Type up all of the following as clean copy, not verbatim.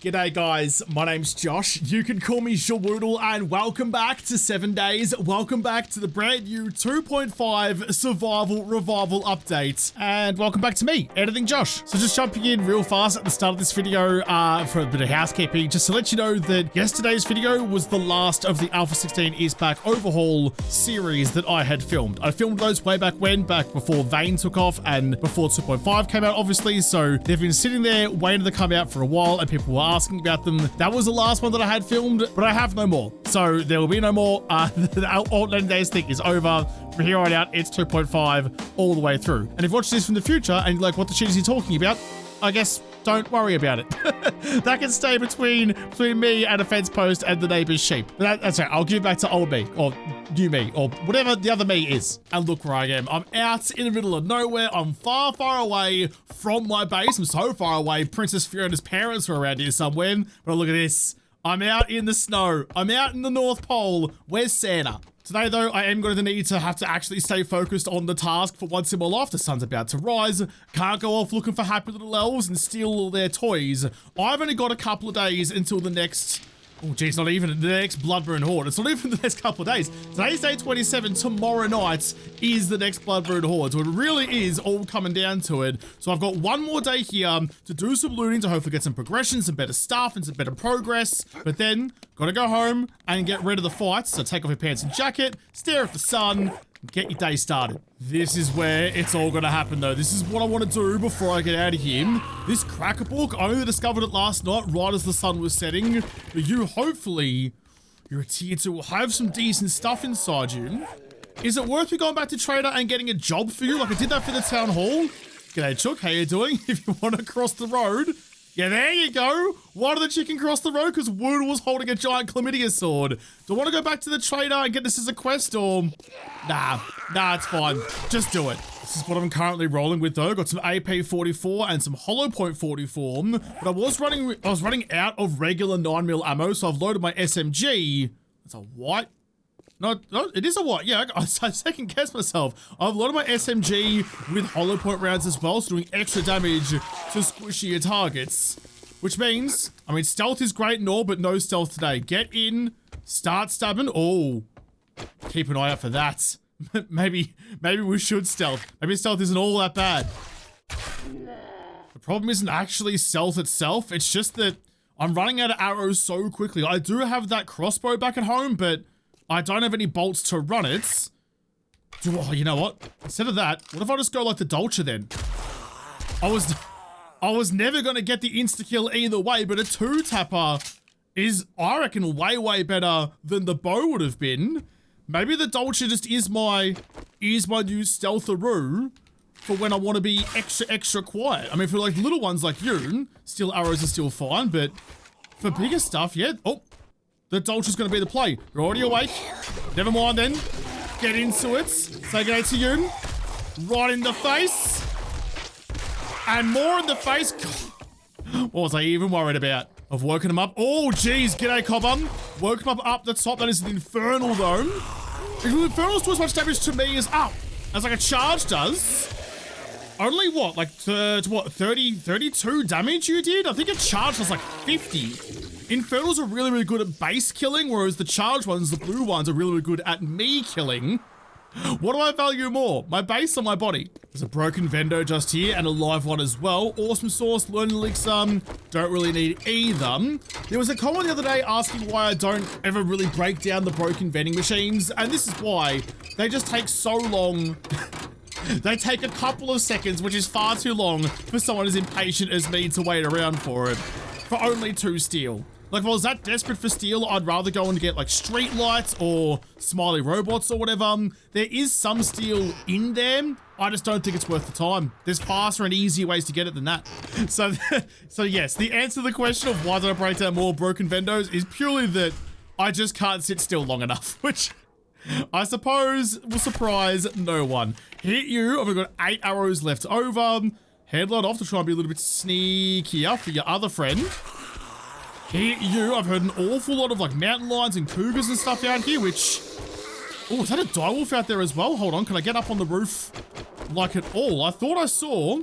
G'day guys, my name's Josh. You can call me Jawoodle and welcome back to 7 days. Welcome back to the brand new 2.5 survival revival update. And welcome back to me, Editing Josh. So just jumping in real fast at the start of this video for a bit of housekeeping, just to let you know that yesterday's video was the last of the Alpha 16 is Back overhaul series that I had filmed. I filmed those way back when, back before Vane took off and before 2.5 came out, obviously. So they've been sitting there waiting to come out for a while and people were asking about them. That was the last one that I had filmed, but I have no more. So there will be no more. The Alt Days thing is over. From here on out, it's 2.5 all the way through. And if you watch this from the future and you're like, what the shit is he talking about? I guess don't worry about it. That can stay between me and a fence post and the neighbor's sheep. That's right. I'll give it back to old me or new me or whatever the other me is. And look where I am. I'm out in the middle of nowhere. I'm far, far away from my base. I'm so far away. Princess Fiona's parents are around here somewhere. But look at this. I'm out in the snow. I'm out in the North Pole. Where's Santa? Today, though, I am going to need to have to actually stay focused on the task for once in my life. The sun's about to rise. Can't go off looking for happy little elves and steal all their toys. I've only got a couple of days until the next... Oh, geez, not even the next Bloodburn Horde. It's not even the next couple of days. Today's day 27. Tomorrow night is the next Bloodburn Horde. So it really is all coming down to it. So I've got one more day here to do some looting, to hopefully get some progression, some better stuff, and some better progress. But then, gotta go home and get rid of the fights. So take off your pants and jacket, stare at the sun, and get your day started. This is where it's all gonna happen though. This is what I want to do before I get out of here. This cracker book, I only discovered it last night right as the sun was setting. But you, hopefully, you're a tier 2, will have some decent stuff inside you. Is it worth me going back to Trader and getting a job for you? Like I did that for the town hall. G'day Chook, how you doing? If you want to cross the road. Yeah, there you go. Why did the chicken cross the road? Because Wood was holding a giant chlamydia sword. Do I want to go back to the trader and get this as a quest or... Nah, it's fine. Just do it. This is what I'm currently rolling with though. Got some AP 44 and some hollow point 44. But I was running out of regular 9mm ammo, so I've loaded my SMG. It's a white. No, it is a white. Yeah, I second guess myself. I've loaded my SMG with hollow point rounds as well, so doing extra damage to squishier targets. Which means, I mean, stealth is great and all, but no stealth today. Get in, start stabbing. Oh, keep an eye out for that. Maybe we should stealth. Maybe stealth isn't all that bad. The problem isn't actually stealth itself. It's just that I'm running out of arrows so quickly. I do have that crossbow back at home, but I don't have any bolts to run it. Oh, you know what? Instead of that, what if I just go like the Dolce then? I was never going to get the insta-kill either way, but a 2-tapper is, I reckon, way, way better than the bow would have been. Maybe the Dolce just is my new stealtharoo for when I want to be extra quiet. I mean, for like little ones like you, still arrows are still fine, but for bigger stuff, yeah. Oh. The Dolce's gonna be the play. You're already awake. Never mind then. Get into it. Say g'day to you. Right in the face. And more in the face. God. What was I even worried about? I've woken him up. Oh, geez. G'day, Cobham. Woke him up the top. That is an Infernal, though. If the Infernal's do as much damage to me as like a charge does. Only what? Like, what? 32 damage you did? I think a charge was like 50. Infernals are really, really good at base killing, whereas the charged ones, the blue ones, are really, really good at me killing. What do I value more, my base or my body? There's a broken Vendo just here and a live one as well. Awesome sauce, learning elixir, don't really need either. There was a comment the other day asking why I don't ever really break down the broken vending machines, and this is why. They just take so long. They take a couple of seconds, which is far too long for someone as impatient as me to wait around for it. For only 2 steel. Like, if I was that desperate for steel, I'd rather go and get, like, street lights or smiley robots or whatever. There is some steel in there. I just don't think it's worth the time. There's faster and easier ways to get it than that. So yes, the answer to the question of why did I break down more broken Vendos is purely that I just can't sit still long enough, which I suppose will surprise no one. Hit you. I've got 8 arrows left over. Headlight off to try and be a little bit sneakier for your other friend. Hit you. I've heard an awful lot of like mountain lions and cougars and stuff out here, which... Oh, is that a direwolf out there as well? Hold on, can I get up on the roof like at all? I thought I saw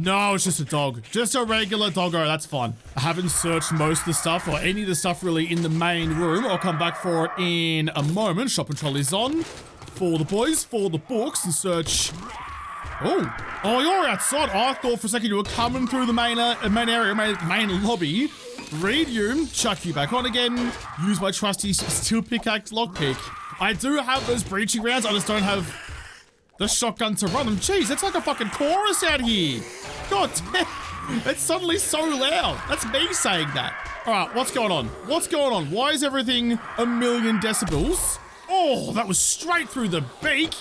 No, it's just a dog. Just a regular doggo. That's fine. I haven't searched most of the stuff or any of the stuff really in the main room. I'll come back for it in a moment. Shopping trolley's on. For the boys, for the books, and search. Oh, you're outside. I thought for a second you were coming through the main area, main lobby. Read you, chuck you back on again. Use my trusty steel pickaxe lockpick. I do have those breaching rounds. I just don't have the shotgun to run them. Jeez, it's like a fucking chorus out here. God damn, it's suddenly so loud. That's me saying that. All right, what's going on? What's going on? Why is everything a million decibels? Oh, that was straight through the beak.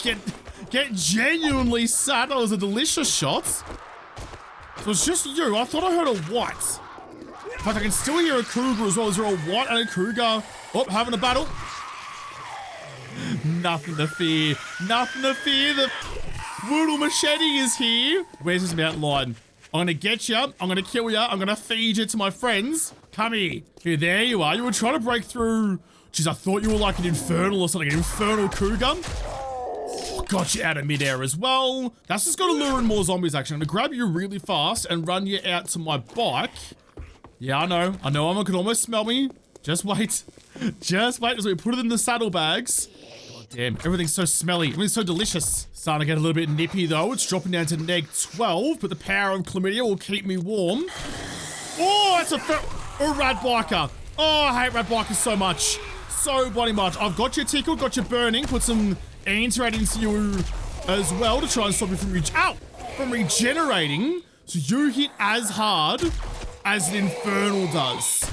Get genuinely sad. That was a delicious shot. It was just you. I thought I heard a white. In fact, I can still hear a cougar as well. Is there a white and a cougar? Oh, having a battle. Nothing to fear. Nothing to fear. The brutal machete is here. Where's this mountain lion? I'm gonna get you. I'm gonna kill you. I'm gonna feed you to my friends. Come here. Here, there you are. You were trying to break through. Jeez, I thought you were like an infernal or something. An infernal cougar. Got you out of midair as well. That's just gonna lure in more zombies, actually. I'm gonna grab you really fast and run you out to my bike. Yeah, I know. Everyone can almost smell me. Just wait. Just wait as we put it in the saddlebags. God damn, everything's so smelly. Everything's so delicious. Starting to get a little bit nippy though. It's dropping down to -12, but the power of chlamydia will keep me warm. Oh, that's a rat biker. Oh, I hate rat bikers so much. So bloody much. I've got you tickled, got you burning, put some anti-rat into you as well to try and stop you from regenerating. So you hit as hard as an infernal does.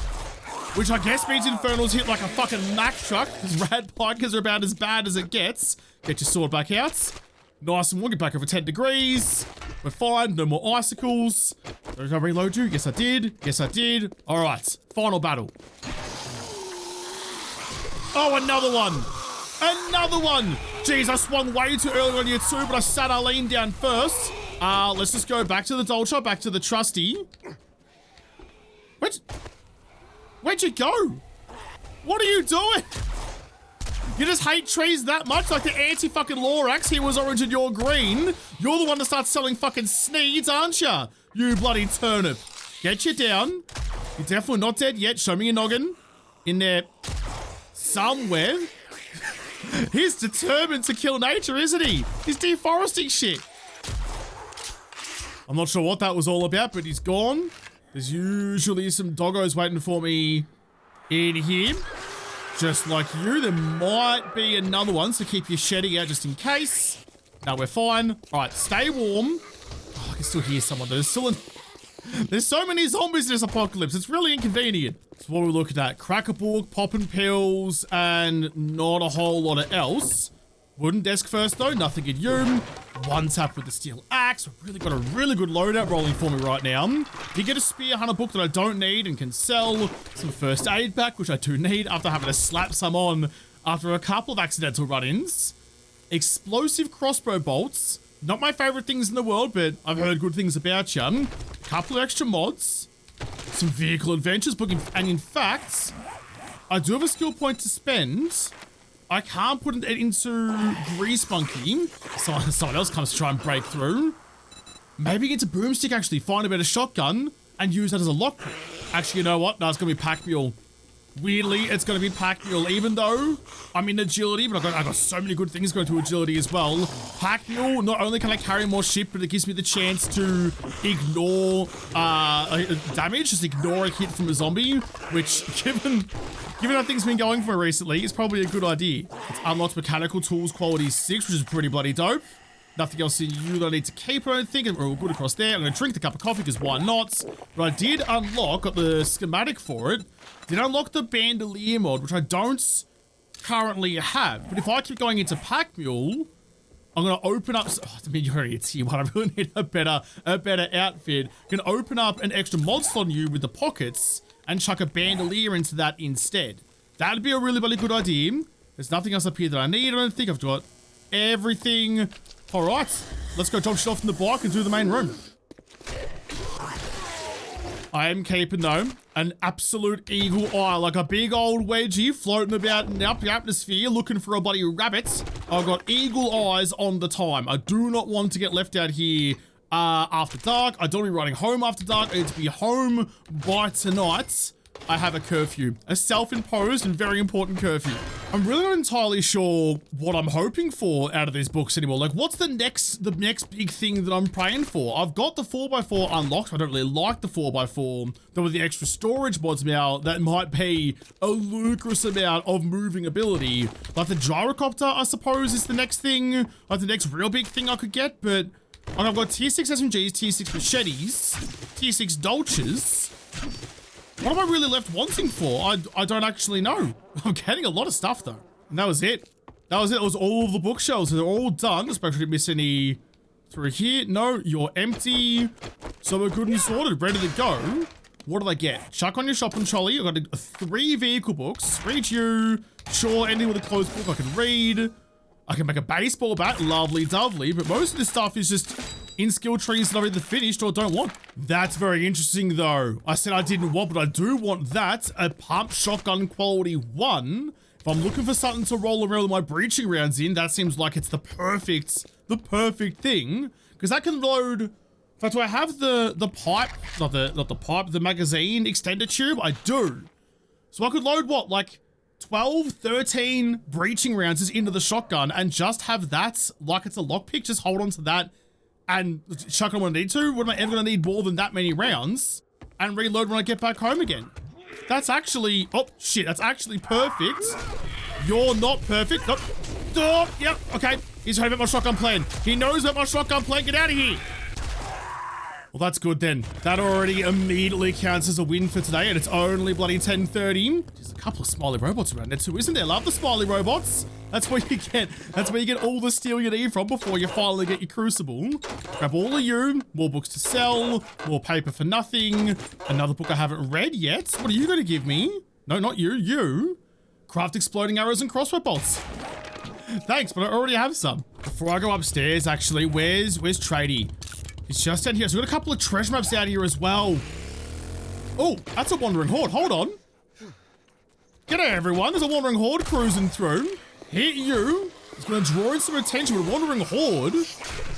Which I guess means infernals hit like a fucking Mack truck, because rat bikers are about as bad as it gets. Get your sword back out. Nice and warm, get back over 10 degrees. We're fine, no more icicles. Did I reload you? Yes, I did. Yes, I did. All right, final battle. Oh, another one. Another one. Jeez, I swung way too early on you too, but I sat Arlene down first. Let's just go back to the doll shop, back to the trusty. Where'd you go? What are you doing? You just hate trees that much? Like the anti-fucking Lorax, he was orange and you're green. You're the one that starts selling fucking sneeds, aren't ya? You bloody turnip. Get you down. You're definitely not dead yet. Show me your noggin. In there somewhere. He's determined to kill nature, isn't he? He's deforesting shit. I'm not sure what that was all about, but he's gone. There's usually some doggos waiting for me in here. Just like you, there might be another one, so keep your shedding out just in case. No, we're fine. All right, stay warm. Oh, I can still hear someone. There's so many zombies in this apocalypse. It's really inconvenient. So what are we looking at? Cracker book, popping pills, and not a whole lot of else. Wooden desk first though, nothing in you. One tap with the steel axe. We've really got a really good loadout rolling for me right now. Did get a spear hunter book that I don't need and can sell. Some first aid back, which I do need after having to slap some on after a couple of accidental run-ins. Explosive crossbow bolts. Not my favorite things in the world, but I've heard good things about you. Couple of extra mods. Some vehicle adventures book, and in fact, I do have a skill point to spend. I can't put it into Grease Monkey. Someone else comes to try and break through. Maybe get a boomstick actually, find a better shotgun, and use that as a lockpick. Actually, you know what? No, it's going to be Pack Mule. Weirdly, it's going to be Pack Mule, even though I'm in agility, but I've got so many good things going to agility as well. Pack Mule, not only can I carry more shit, but it gives me the chance to ignore damage, just ignore a hit from a zombie, which, given how things have been going for me recently, is probably a good idea. It's unlocked mechanical tools quality 6, which is pretty bloody dope. Nothing else in you that I need to keep, I don't think, and we're all good across there. I'm going to drink the cup of coffee, because why not? But I did unlock, got the schematic for it, did unlock the bandolier mod, which I don't currently have. But if I keep going into Pack Mule, I'm going to open up... Oh, I mean, you're already a tier 1. I really need a better outfit. I'm going to open up an extra mod slot on you with the pockets and chuck a bandolier into that instead. That'd be a really, really good idea. There's nothing else up here that I need. I don't think I've got everything. All right, let's go drop shit off in the bike and do the main room. I am keeping, though, an absolute eagle eye, like a big old wedgie floating about in the upper atmosphere looking for a bloody rabbit. I've got eagle eyes on the time. I do not want to get left out here after dark. I don't want to be riding home after dark. I need to be home by tonight. I have a curfew, a self-imposed and very important curfew. I'm really not entirely sure what I'm hoping for out of these books anymore. Like, what's the next big thing that I'm praying for? I've got the 4x4 unlocked. I don't really like the 4x4. Though with the extra storage mods now, that might be a ludicrous amount of moving ability. Like the gyrocopter, I suppose, is the next thing. Like the next real big thing I could get. But I've got tier 6 SMGs, tier 6 machetes, tier 6 dolches. What am I really left wanting for? I don't actually know. I'm getting a lot of stuff though. And that was it. That was it. That was all of the bookshelves. They're all done. Especially didn't miss any through here. No, you're empty. So we're good and sorted. Ready to go. What did I get? Chuck on your shopping trolley. I got 3 vehicle books. Read you. Sure, ending with a closed book I can read. I can make a baseball bat. Lovely dovely. But most of this stuff is just in skill trees that I've either finished or don't want. That's very interesting though. I said I didn't want, but I do want that. A pump shotgun quality 1. If I'm looking for something to roll around with my breaching rounds in, that seems like it's the perfect thing. Because that can load, in fact, do I have the pipe, not the pipe, the magazine extender tube? I do. So I could load what, like 12, 13 breaching rounds into the shotgun and just have that like it's a lockpick, just hold on to that and chuck it when I need to. When am I ever going to need more than that many rounds? And reload when I get back home again. That's actually, oh shit, that's actually perfect. You're not perfect. Nope. Oh, yep, okay. He's heard about my shotgun plan. He knows about my shotgun plan. Get out of here. Well, that's good then. That already immediately counts as a win for today, and it's only bloody 10:30. There's a couple of smiley robots around there too, isn't there? Love the smiley robots. That's where you get. That's where you get all the steel you need from before you finally get your crucible. Grab all of you. More books to sell. More paper for nothing. Another book I haven't read yet. What are you going to give me? No, not you. You. Craft exploding arrows and crossbow bolts. Thanks, but I already have some. Before I go upstairs, actually, where's Tradie? He's just down here. So we've got a couple of treasure maps out here as well. Oh, that's a wandering horde. Hold on. G'day, everyone. There's a wandering horde cruising through. Hit you. It's going to draw in some attention with a wandering horde.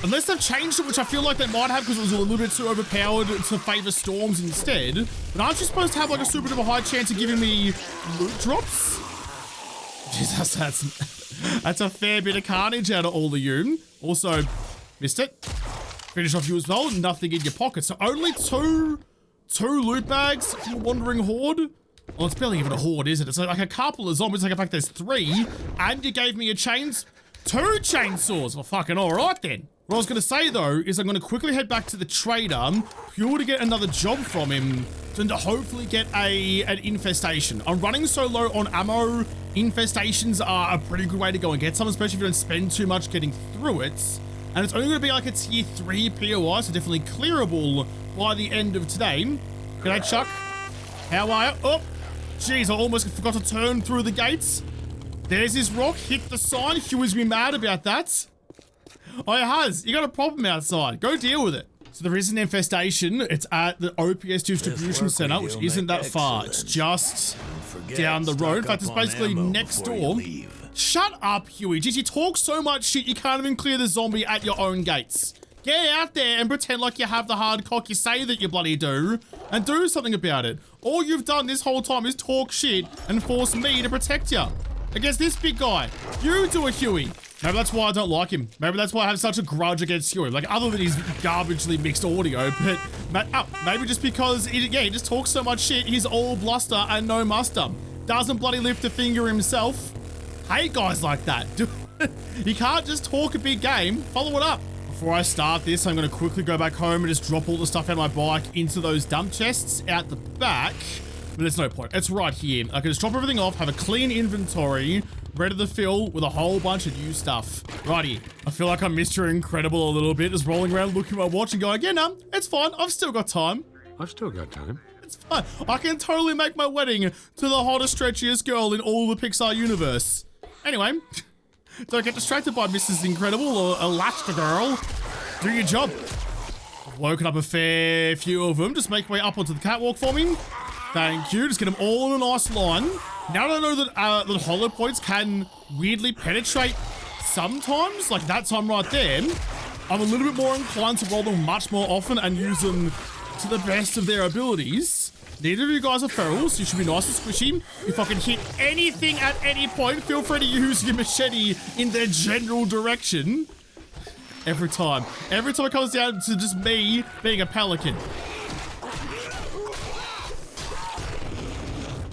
Unless they've changed it, which I feel like they might have because it was a little bit too overpowered to favor storms instead. But aren't you supposed to have like a super duper high chance of giving me loot drops? Jesus, that's a fair bit of carnage out of all of you. Also, missed it. Finish off you as well. Nothing in your pocket. So only two loot bags from a wandering horde. Well, it's barely even a horde, is it? It's like a couple of zombies. Like, in fact, there's 3. And you gave me 2 chainsaws. Well, fucking all right then. What I was going to say, though, is I'm going to quickly head back to the trader, pure to get another job from him, and to hopefully get an infestation. I'm running so low on ammo. Infestations are a pretty good way to go and get some, especially if you don't spend too much getting through it. And it's only going to be like a tier 3 POI, so definitely clearable by the end of today. G'day, Chuck. How are you? Oh, jeez, I almost forgot to turn through the gates. There's this rock, hit the sign. Huey's me mad about that. Oh, it has. You got a problem outside. Go deal with it. So there is an infestation. It's at the OPS distribution center, which isn't that far. It's just down the road. In fact, it's basically next door. Shut up, Huey. Jeez, you talk so much shit, you can't even clear the zombie at your own gates. Get out there and pretend like you have the hard cock you say that you bloody do, and do something about it. All you've done this whole time is talk shit and force me to protect you against this big guy. You do it, Huey. Maybe that's why I don't like him. Maybe that's why I have such a grudge against Huey. Like, other than his garbagely mixed audio, but maybe just because, he just talks so much shit, he's all bluster and no muster. Doesn't bloody lift a finger himself. Hate guys like that. You can't just talk a big game. Follow it up. Before I start this, I'm going to quickly go back home and just drop all the stuff out of my bike into those dump chests out the back. But there's no point. It's right here. I can just drop everything off, have a clean inventory, ready to fill with a whole bunch of new stuff. Righty. I feel like I'm Mr. Incredible a little bit, just rolling around looking at my watch and going, yeah, no, it's fine. I've still got time. I've still got time. It's fine. I can totally make my wedding to the hottest, stretchiest girl in all the Pixar universe. Anyway, don't get distracted by Mrs. Incredible or Elastigirl. Do your job. I've woken up a fair few of them. Just make my way up onto the catwalk for me. Thank you. Just get them all in a nice line. Now that I know that the hollow points can weirdly penetrate sometimes, like that time right there, I'm a little bit more inclined to roll them much more often and use them to the best of their abilities. Neither of you guys are ferals. You should be nice and squishy. If I can hit anything at any point, feel free to use your machete in their general direction. Every time. Every time it comes down to just me being a pelican.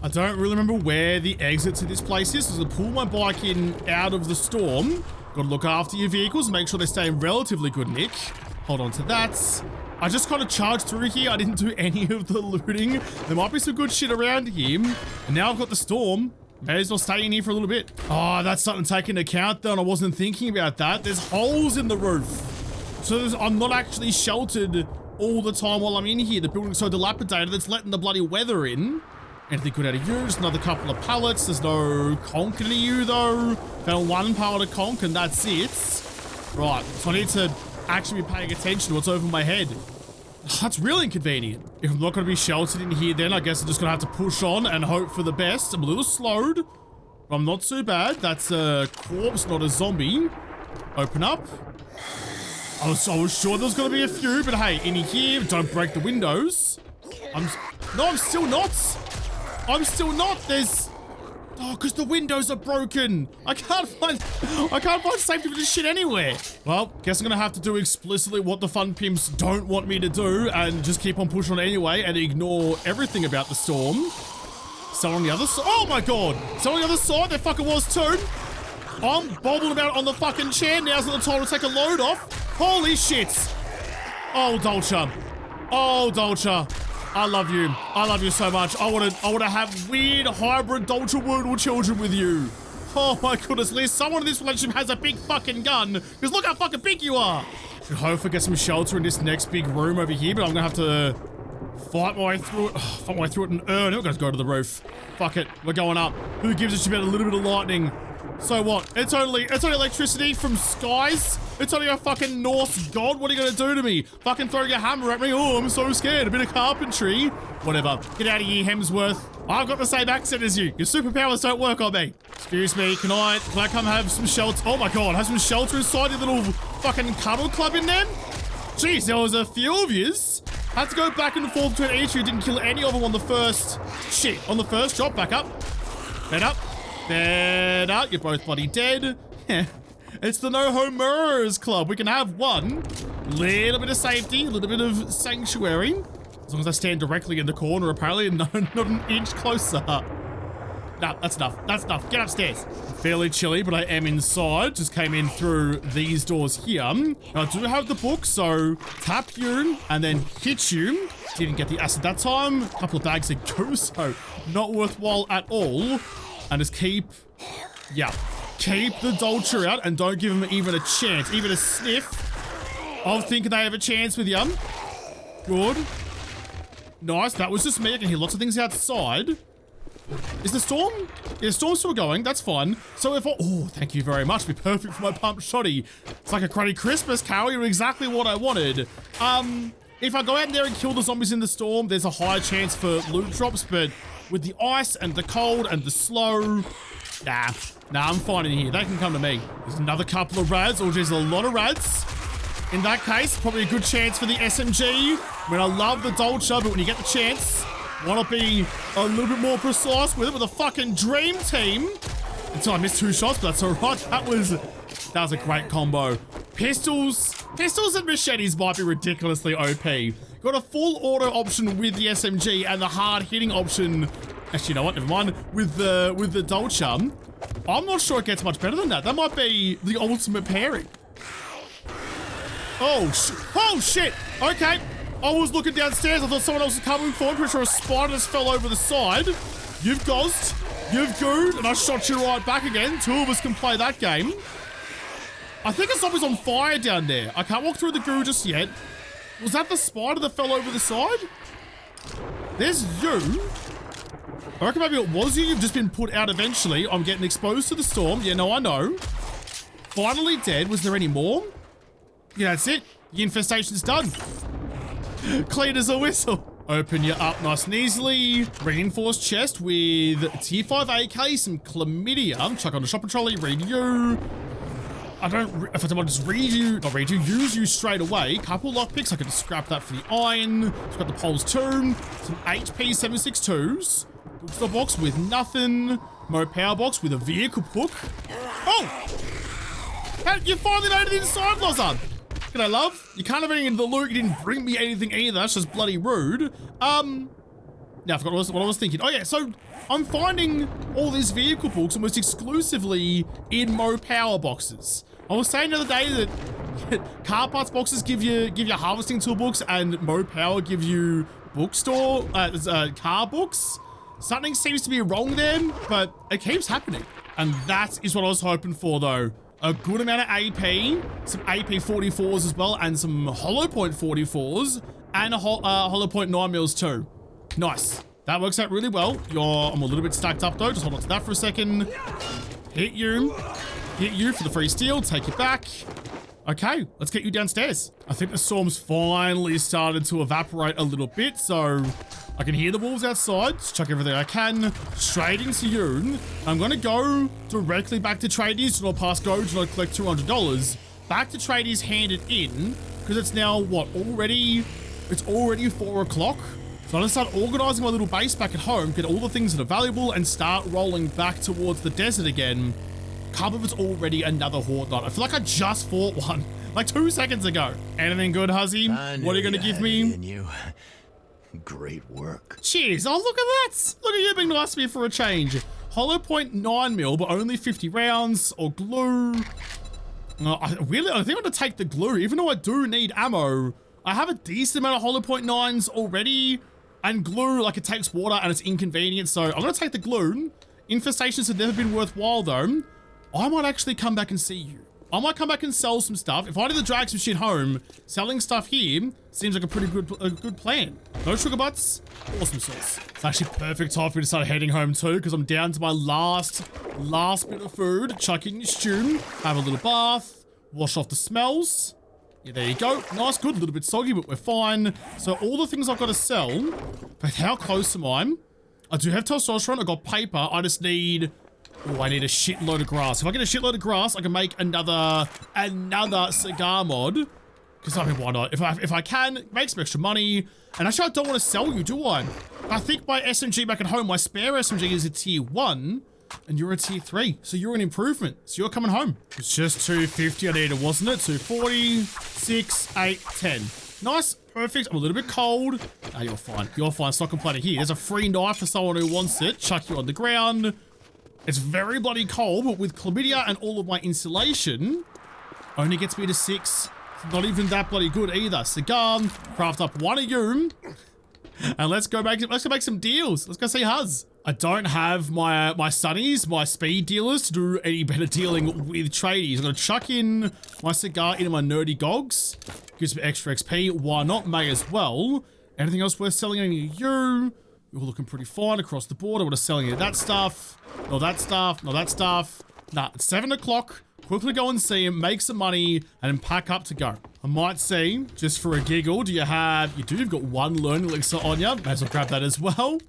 I don't really remember where the exit to this place is, so I pull my bike in out of the storm. Gotta look after your vehicles, make sure they stay in relatively good nick. Hold on to that. I just kind of charged through here. I didn't do any of the looting. There might be some good shit around here. And now I've got the storm. May as well stay in here for a little bit. Oh, that's something to take into account though, and I wasn't thinking about that. There's holes in the roof. So I'm not actually sheltered all the time while I'm in here. The building's so dilapidated that's letting the bloody weather in. Anything good out of you? Just another couple of pallets. There's no conch into you though. Found one pallet of conch and that's it. Right, so I need to actually be paying attention to what's over my head. That's really inconvenient. If I'm not going to be sheltered in here, then I guess I'm just going to have to push on and hope for the best. I'm a little slowed, but I'm not too bad. That's a corpse, not a zombie. Open up. I was sure there was going to be a few, but hey, in here, don't break the windows. I'm still not. I'm still not. There's... Oh, because the windows are broken. I can't find safety for this shit anywhere. Well, guess I'm gonna have to do explicitly what the fun pimps don't want me to do and just keep on pushing on anyway and ignore everything about the storm. Someone on the other side. Oh my god. Someone on the other side. There fucking was too. I'm bobbling about on the fucking chair. Now's not the time to take a load off. Holy shit. Oh, Dolce. Oh, Dolce. I love you. I love you so much. I want to have weird hybrid Jawoodle children with you. Oh my goodness, Liz. Someone in this relationship has a big fucking gun. Because look how fucking big you are. Should hopefully get some shelter in this next big room over here, but I'm going to have to fight my way through it. Fight my way through it and earn it. We're going to go to the roof. Fuck it. We're going up. Who gives a shit about a little bit of lightning? So what? It's only electricity from skies. It's only a fucking Norse god. What are you gonna do to me? Fucking throw your hammer at me? Oh, I'm so scared. A bit of carpentry. Whatever. Get out of here, Hemsworth. I've got the same accent as you. Your superpowers don't work on me. Excuse me. Can I come have some shelter? Oh my god. Have some shelter inside your little fucking cuddle club in there? Jeez, there was a few of yous. Had to go back and forth between each of you. Didn't kill any of them on the first... Shit. On the first shot. Back up. Bed up. Bed up. You're both bloody dead. It's the No Home Mirrors Club. We can have one. Little bit of safety, a little bit of sanctuary. As long as I stand directly in the corner, apparently, and not an inch closer. Nah, that's enough. That's enough. Get upstairs. Fairly chilly, but I am inside. Just came in through these doors here. Now, I do have the book, so tap you and then hit you. Didn't get the acid that time. A couple of bags of goo, so not worthwhile at all. And just keep... Yeah. Keep the Dolce out and don't give them even a chance, even a sniff of thinking they have a chance with you. Good. Nice. That was just me. I can hear lots of things outside. Is the storm? Yeah, the storm's still going. That's fine. So if I... Oh, thank you very much. Be perfect for my pump shoddy. It's like a cruddy Christmas carol. You're exactly what I wanted. If I go out there and kill the zombies in the storm, there's a higher chance for loot drops, but with the ice and the cold and the slow... Nah, I'm fine in here. They can come to me. There's another couple of rads. Oh, there's a lot of rads. In that case, probably a good chance for the SMG. I mean, I love the Dolce, but when you get the chance, why not be a little bit more precise with it with a fucking dream team? Until I missed 2 shots, but that's all right. That was a great combo. Pistols and machetes might be ridiculously OP. Got a full auto option with the SMG and the hard hitting option. Actually, you know what? Never mind. With the Dolce, I'm not sure it gets much better than that. That might be the ultimate pairing. Oh shit! Okay, I was looking downstairs. I thought someone else was coming forward. Pretty sure a spider just fell over the side. You've gozzed, you've gooed, and I shot you right back again. 2 of us can play that game. I think a zombie's on fire down there. I can't walk through the goo just yet. Was that the spider that fell over the side? There's you. I reckon maybe it was you. You've just been put out eventually. I'm getting exposed to the storm. Yeah, no, I know. Finally dead. Was there any more? Yeah, that's it. The infestation's done. Clean as a whistle. Open you up nice and easily. Reinforced chest with tier 5 AK, some chlamydia. Chuck on the shopping trolley. Read you. I don't, if I just use you straight away. Couple lockpicks, I could scrap that for the iron. Scrap the poles too. Some HP 762s. Bookstore box with nothing. Mo power box with a vehicle hook. Oh! You finally made it inside, Loza. G'day, love. You can't have anything in the loot. You didn't bring me anything either. That's just bloody rude. Now I forgot what I was thinking. Oh yeah, so I'm finding all these vehicle books almost exclusively in Mo power boxes. I was saying the other day that car parts boxes give you harvesting tool books and Mo power gives you bookstore car books. Something seems to be wrong there, but it keeps happening. And that is what I was hoping for though. A good amount of AP, some AP 44s as well, and some hollow point 44s, and a hollow point 9mm too. Nice. That works out really well. I'm a little bit stacked up though. Just hold on to that for a second. Hit you for the free steel. Take it back. Okay, let's get you downstairs. I think the storm's finally started to evaporate a little bit, so I can hear the wolves outside. Let's chuck everything I can straight into you. I'm gonna go directly back to tradies. Do not pass go. Do not collect $200. Back to tradies, hand it in, because it's now what It's already 4 o'clock. So I'm gonna start organizing my little base back at home, get all the things that are valuable, and start rolling back towards the desert again. Can't believe it's already another horde night. I feel like I just fought one like 2 seconds ago. Anything good, Huzzy? What are you gonna give me? Great work. Cheers. Oh, look at that. Look at you being nice to me for a change. Hollow point 9mm, but only 50 rounds, or glue. I think I'm gonna take the glue, even though I do need ammo. I have a decent amount of hollow point 9s already, and glue, like, it takes water and it's inconvenient, so I'm gonna take the glue. Infestations have never been worthwhile though. I might actually come back and see you. I might come back and sell some stuff. If I need to drag some shit home, selling stuff here seems like a pretty good plan. No sugar butts, awesome sauce. It's actually perfect time for me to start heading home too, because I'm down to my last bit of food. Chuck in your stew, have a little bath, wash off the smells. Yeah, there you go. Nice, good. A little bit soggy, but we're fine. So all the things I've got to sell, but how close am I? I do have testosterone. I got paper. I just need... Oh, I need a shitload of grass. If I get a shitload of grass, I can make another cigar mod. Because I mean, why not? If I can, make some extra money. And actually, I don't want to sell you, do I? I think my SMG back at home, my spare SMG is a tier 1. And you're a tier 3. So you're an improvement. So you're coming home. It's just 250 I needed, wasn't it? 240, 6, 8, 10. Nice. Perfect. I'm a little bit cold. Ah, you're fine. You're fine. Stop complaining. Here, there's a free knife for someone who wants it. Chuck you on the ground. It's very bloody cold, but with chlamydia and all of my insulation, only gets me to 6. It's not even that bloody good either. Cigar, craft up one of you, and let's go make some deals. Let's go see Huz. I don't have my sunnies, my speed dealers, to do any better dealing with tradies. I'm gonna chuck in my cigar into my nerdy gogs. Gives me extra XP. Why not? May as well. Anything else worth selling? Any of you? You're looking pretty fine across the board. I want to sell any of that stuff. No, that stuff. No, that stuff. Nah, it's 7 o'clock. Quickly go and see him, make some money, and then pack up to go. I might see, just for a giggle, you've got 1 learning elixir on you. May as well grab that as well.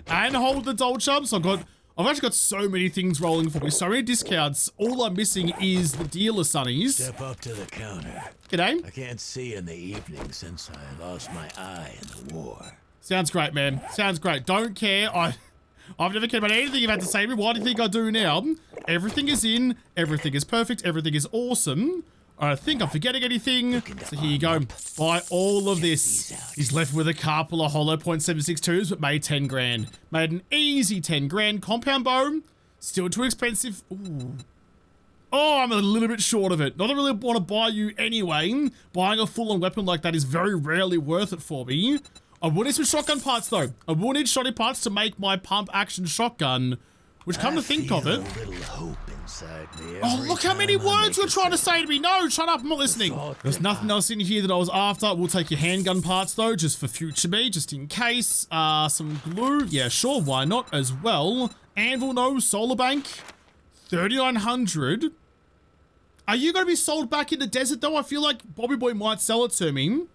And hold the dolchub. So I've actually got so many things rolling for me. So many discounts. All I'm missing is the dealer sunnies. Step up to the counter. G'day. I can't see in the evening since I lost my eye in the war. Sounds great, man. Sounds great. Don't care. I've never cared about anything you've had to say to me. Why do you think I do now? Everything is in. Everything is perfect. Everything is awesome. I don't think I'm forgetting anything. So here you go. Buy all of this. He's left with a couple of hollow point 762s, but made 10 grand. Made an easy 10 grand. Compound bow. Still too expensive. Ooh. Oh, I'm a little bit short of it. Not that I really want to buy you anyway. Buying a full-on weapon like that is very rarely worth it for me. I will need some shotgun parts though. I will need shotty parts to make my pump action shotgun, which come to think of it. Oh, look how many words you're trying to say to me. No, shut up, I'm not listening. There's nothing else in here that I was after. We'll take your handgun parts though, just for future me, just in case. Some glue. Yeah, sure, why not as well. Anvil, no. Solar bank. 3,900. Are you going to be sold back in the desert though? I feel like Bobby Boy might sell it to me.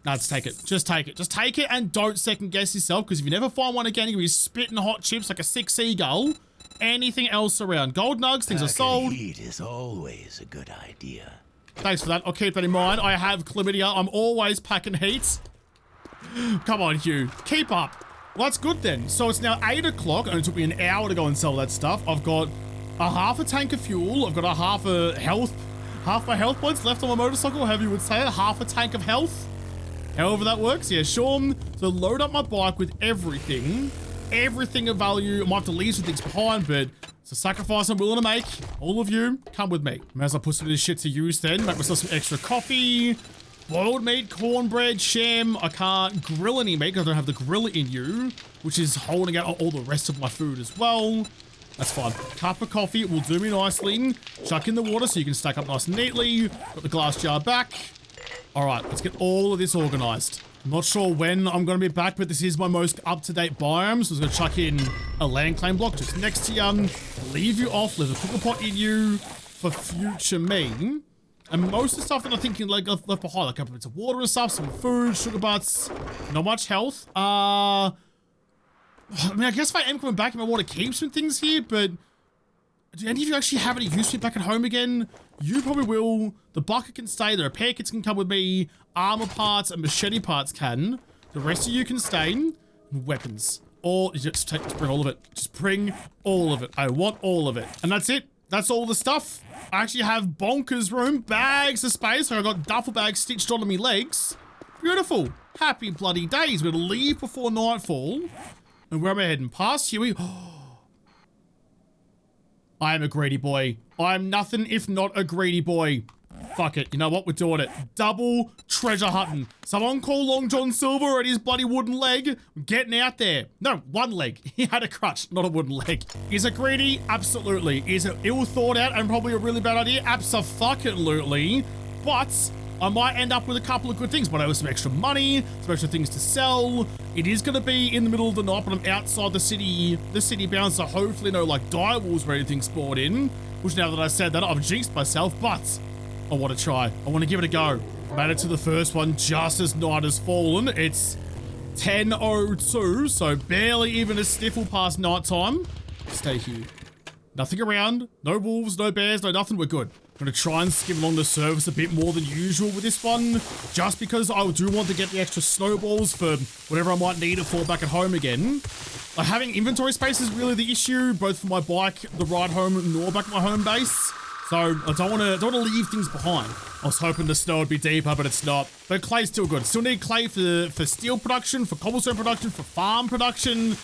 No, just take it. Just take it. Just take it and don't second guess yourself, because if you never find one again, you're going to be spitting hot chips like a sick seagull anything else around. Gold nugs, things are sold. Heat is always a good idea. Thanks for that. I'll keep that in mind. I have chlamydia. I'm always packing heat. Come on, Hugh. Keep up. Well, that's good then. So it's now 8 o'clock, and it took me an hour to go and sell that stuff. I've got a half a tank of fuel. I've got a half my health points left on my motorcycle, however you would say it. Half a tank of health. However that works. Yeah, sure. So load up my bike with everything. Everything of value. I might have to leave some things behind, but it's a sacrifice I'm willing to make. All of you, come with me. May as well put some of this shit to use then. Make myself some extra coffee. Boiled meat, cornbread, sham. I can't grill any meat because I don't have the griller in you, which is holding out all the rest of my food as well. That's fine. Cup of coffee will do me nicely. Chuck in the water so you can stack up nice and neatly. Got the glass jar back. All right, let's get all of this organized. I'm not sure when I'm going to be back, but this is my most up-to-date biome. So I'm going to chuck in a land claim block just next to you. Leave you off. Leave a cooker pot in you for future me. And most of the stuff that I'm thinking like left behind, like a couple bits of water and stuff, some food, sugar butts, not much health. I mean, I guess if I am coming back, I might want to keep some things here, but do any of you actually have any use for me back at home again? You probably will. The bucket can stay. The repair kits can come with me. Armor parts and machete parts can. The rest of you can stay. Weapons. Or just bring all of it. Just bring all of it. I want all of it. And that's it. That's all the stuff. I actually have bonkers room, bags of space. So I got duffel bags stitched onto my legs. Beautiful. Happy bloody days. We're gonna leave before nightfall. And where am I heading? Past Huey. I am a greedy boy. I'm nothing if not a greedy boy. Fuck it. You know what? We're doing it. Double treasure hunting. Someone call Long John Silver and his bloody wooden leg. I'm getting out there. No, one leg. He had a crutch, not a wooden leg. Is it greedy? Absolutely. Is it ill thought out and probably a really bad idea? Absolutely. But I might end up with a couple of good things. But I have some extra money, some extra things to sell. It is going to be in the middle of the night, but I'm outside the city bounds, so hopefully no like dire wolves or anything spawned in. Which now that I said that, I've jinxed myself, but I want to try. I want to give it a go. Made it to the first one just as night has fallen. It's 10:02, so barely even a sniffle past nighttime. Stay here. Nothing around. No wolves, no bears, no nothing. We're good. I'm going to try and skim along the surface a bit more than usual with this one, just because I do want to get the extra snowballs for whatever I might need it for back at home again. Like, having inventory space is really the issue, both for my bike, the ride home, nor back at my home base. So I don't want to leave things behind. I was hoping the snow would be deeper, but it's not. But clay's still good. Still need clay for steel production, for cobblestone production, for farm production,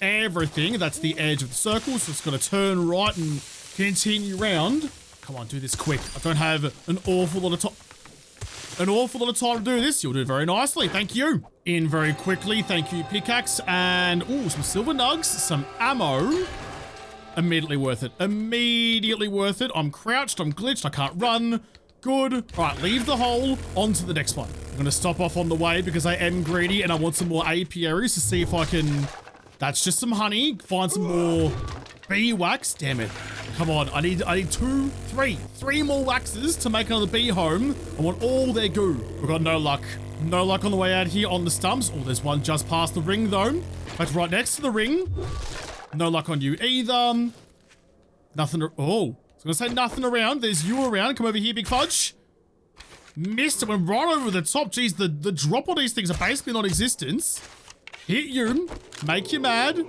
everything. That's the edge of the circle, so it's going to turn right and continue round. Come on, do this quick. I don't have an awful lot of time. To do this. You'll do very nicely. Thank you. In very quickly. Thank you, pickaxe. And, ooh, some silver nugs, some ammo. Immediately worth it. Immediately worth it. I'm crouched. I'm glitched. I can't run. Good. All right, leave the hole. On to the next one. I'm going to stop off on the way because I am greedy and I want some more apiaries to see if I can... That's just some honey. Find some more bee wax. Damn it. Come on. I need three more waxes to make another bee home. I want all their goo. We've got no luck. No luck on the way out here on the stumps. Oh, there's one just past the ring though. That's right next to the ring. No luck on you either. Nothing. Oh, I was gonna say nothing around. There's you around. Come over here, big fudge. Missed it. Went right over the top. Jeez, the drop on these things are basically non-existent. Hit you. Make you mad.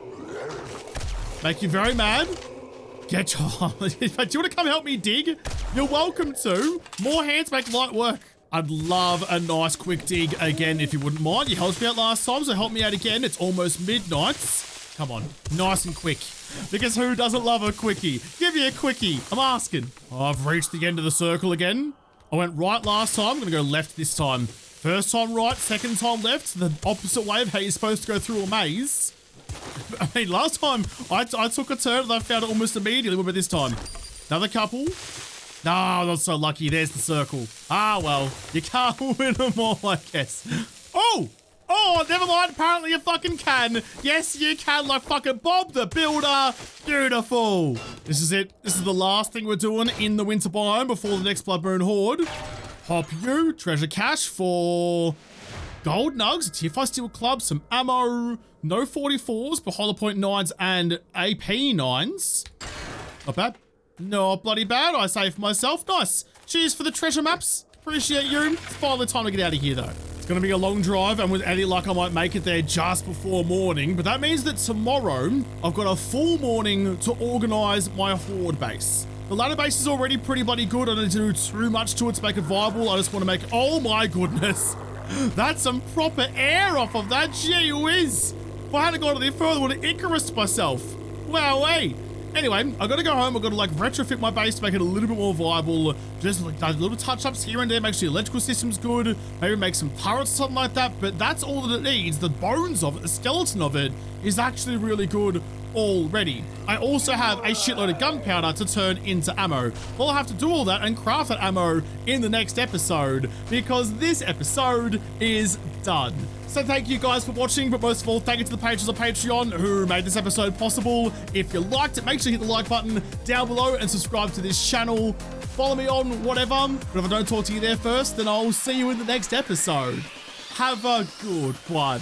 Make you very mad. Get your... Do you want to come help me dig? You're welcome to. More hands make light work. I'd love a nice quick dig again if you wouldn't mind. You helped me out last time, so help me out again. It's almost midnight. Come on. Nice and quick. Because who doesn't love a quickie? Give me a quickie. I'm asking. Oh, I've reached the end of the circle again. I went right last time. I'm going to go left this time. First time right, second time left. The opposite way of how you're supposed to go through a maze. I mean, last time I took a turn and I found it almost immediately. What about this time? Another couple? No, not so lucky. There's the circle. Ah, well, you can't win them all, I guess. Oh! Oh, never mind. Apparently you fucking can. Yes, you can, like fucking Bob the Builder. Beautiful. This is it. This is the last thing we're doing in the winter biome before the next Blood Moon Horde. Pop you. Treasure cache for... Gold nugs, a tier 5 steel club, some ammo, No 44s, but hollow point 9s and AP 9s. Not bad. Not bloody bad, I say for myself. Nice. Cheers for the treasure maps. Appreciate you. It's finally time to get out of here, though. It's going to be a long drive, and with any luck, I might make it there just before morning. But that means that tomorrow, I've got a full morning to organize my horde base. The ladder base is already pretty bloody good. I don't need to do too much to it to make it viable. I just want to make... Oh, my goodness. That's some proper air off of that. Gee whiz. If I hadn't gone any further, I would have Icarused myself. Wow, hey. Anyway, I gotta go home. I gotta like retrofit my base to make it a little bit more viable. Just like little touch-ups here and there, make sure the electrical system's good. Maybe make some turrets or something like that. But that's all that it needs. The bones of it, the skeleton of it, is actually really good already. I also have a shitload of gunpowder to turn into ammo. Well, I'll have to do all that and craft that ammo in the next episode because this episode is done. So thank you guys for watching, but most of all, thank you to the patrons on Patreon who made this episode possible. If you liked it, make sure you hit the like button down below and subscribe to this channel. Follow me on whatever, but if I don't talk to you there first, then I'll see you in the next episode. Have a good one.